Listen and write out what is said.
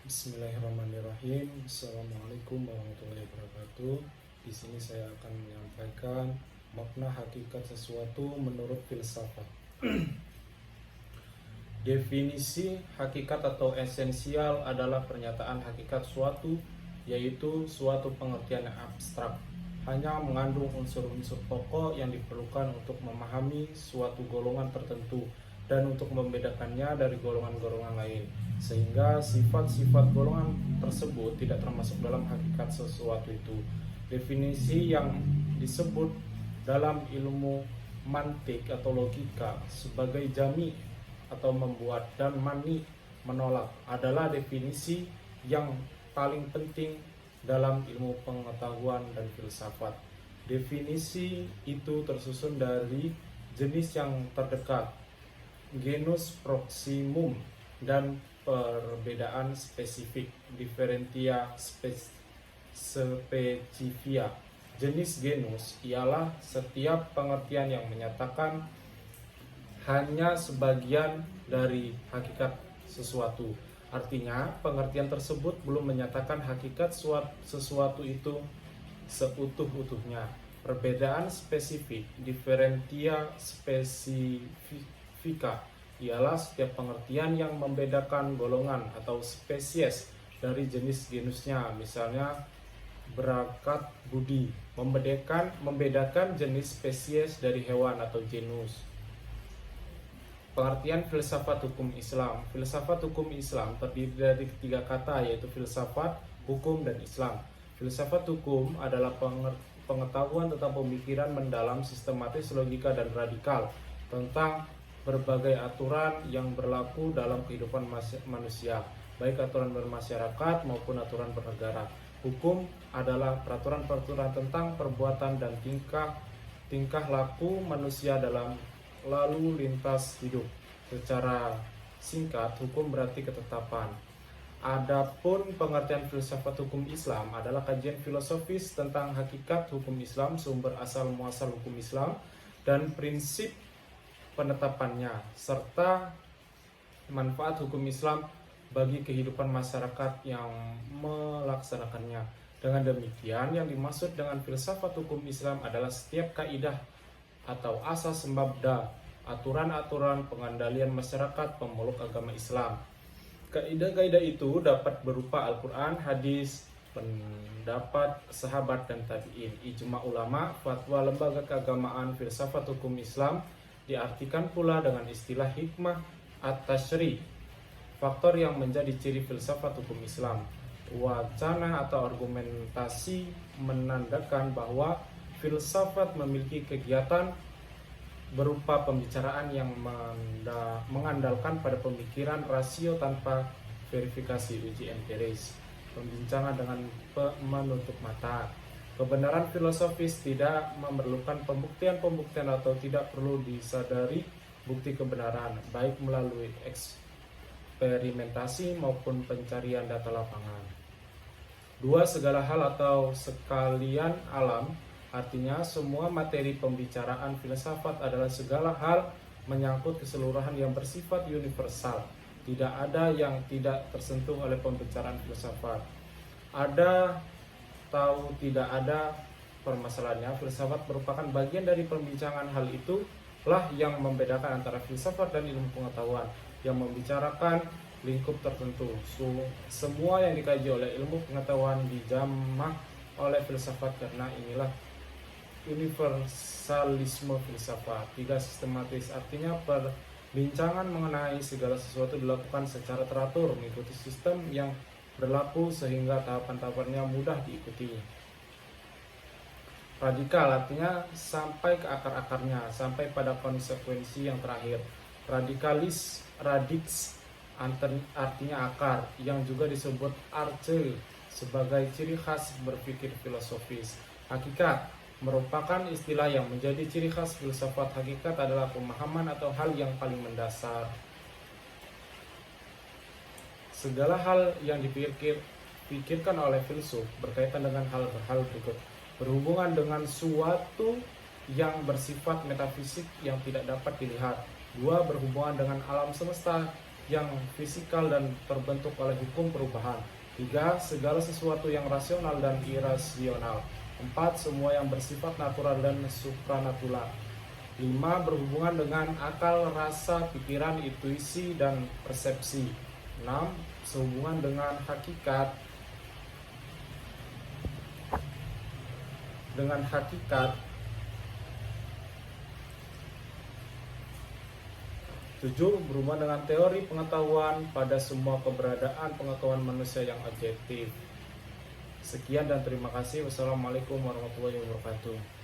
Bismillahirrahmanirrahim. Assalamualaikum warahmatullahi wabarakatuh. Di sini saya akan menyampaikan makna hakikat sesuatu menurut filsafat. Definisi hakikat atau esensial adalah pernyataan hakikat suatu, yaitu suatu pengertian yang abstrak, hanya mengandung unsur-unsur pokok yang diperlukan untuk memahami suatu golongan tertentu dan untuk membedakannya dari golongan-golongan lain, sehingga sifat-sifat golongan tersebut tidak termasuk dalam hakikat sesuatu itu. Definisi yang disebut dalam ilmu mantik atau logika sebagai jami atau membuat dan mani menolak adalah definisi yang paling penting dalam ilmu pengetahuan dan filsafat. Definisi itu tersusun dari jenis yang terdekat, genus proximum, dan perbedaan spesifik, differentia specifia. Jenis genus ialah setiap pengertian yang menyatakan hanya sebagian dari hakikat sesuatu. Artinya, pengertian tersebut belum menyatakan hakikat sesuatu itu seutuh-utuhnya. Perbedaan spesifik, differentia specifica, ialah setiap pengertian yang membedakan golongan atau spesies dari jenis genusnya. Misalnya, berakat budi, membedakan jenis spesies dari hewan atau genus. Pengertian filsafat hukum Islam. Filsafat hukum Islam terdiri dari tiga kata, yaitu filsafat, hukum, dan Islam. Filsafat hukum adalah pengetahuan tentang pemikiran mendalam, sistematis, logika, dan radikal tentang berbagai aturan yang berlaku dalam kehidupan manusia, baik aturan bermasyarakat maupun aturan bernegara. Hukum adalah peraturan-peraturan tentang perbuatan dan tingkah laku manusia dalam lalu lintas hidup. Secara singkat, hukum berarti ketetapan. Adapun pengertian filsafat hukum Islam adalah kajian filosofis tentang hakikat hukum Islam, sumber asal muasal hukum Islam, dan prinsip penetapannya, serta manfaat hukum Islam bagi kehidupan masyarakat yang melaksanakannya. Dengan demikian, yang dimaksud dengan filsafat hukum Islam adalah setiap kaidah atau asas mabda, aturan-aturan pengandalian masyarakat pemeluk agama Islam. Kaidah-kaidah itu dapat berupa Al-Quran, hadis, pendapat sahabat dan tabi'in, ijma ulama, fatwa lembaga keagamaan. Filsafat hukum Islam diartikan pula dengan istilah hikmah at-tashri', faktor yang menjadi ciri filsafat hukum Islam. Wacana atau argumentasi menandakan bahwa filsafat memiliki kegiatan berupa pembicaraan yang mengandalkan pada pemikiran rasio tanpa verifikasi uji empiris, pembincangan dengan menutup mata. Kebenaran filosofis tidak memerlukan pembuktian atau tidak perlu disadari bukti kebenaran, baik melalui eksperimentasi maupun pencarian data lapangan. Dua, segala hal atau sekalian alam. Artinya, semua materi pembicaraan filsafat adalah segala hal menyangkut keseluruhan yang bersifat universal. Tidak ada yang tidak tersentuh oleh pembicaraan filsafat. Ada atau tidak ada permasalahannya, filsafat merupakan bagian dari pembincangan. Hal itulah yang membedakan antara filsafat dan ilmu pengetahuan yang membicarakan lingkup tertentu. Semua yang dikaji oleh ilmu pengetahuan dijamah oleh filsafat, karena inilah universalisme filsafat. Tiga, sistematis, artinya perbincangan mengenai segala sesuatu dilakukan secara teratur, mengikuti sistem yang berlaku sehingga tahapan-tahapannya mudah diikuti. Radikal, artinya sampai ke akar-akarnya, sampai pada konsekuensi yang terakhir. Radix artinya akar, yang juga disebut arche sebagai ciri khas berpikir filosofis. Hakikat merupakan istilah yang menjadi ciri khas filsafat. Hakikat adalah pemahaman atau hal yang paling mendasar. Segala hal yang dipikirkan oleh filsuf berkaitan dengan hal-hal berikut: berhubungan dengan suatu yang bersifat metafisik yang tidak dapat dilihat. 2. Berhubungan dengan alam semesta yang fisikal dan terbentuk oleh hukum perubahan. 3. Segala sesuatu yang rasional dan irasional. 4. Semua yang bersifat natural dan supranatural. 5. Berhubungan dengan akal, rasa, pikiran, intuisi, dan persepsi. 6. Sehubungan dengan hakikat. 7. Berhubungan dengan teori pengetahuan pada semua keberadaan pengetahuan manusia yang objektif. Sekian dan terima kasih. Wassalamualaikum warahmatullahi wabarakatuh.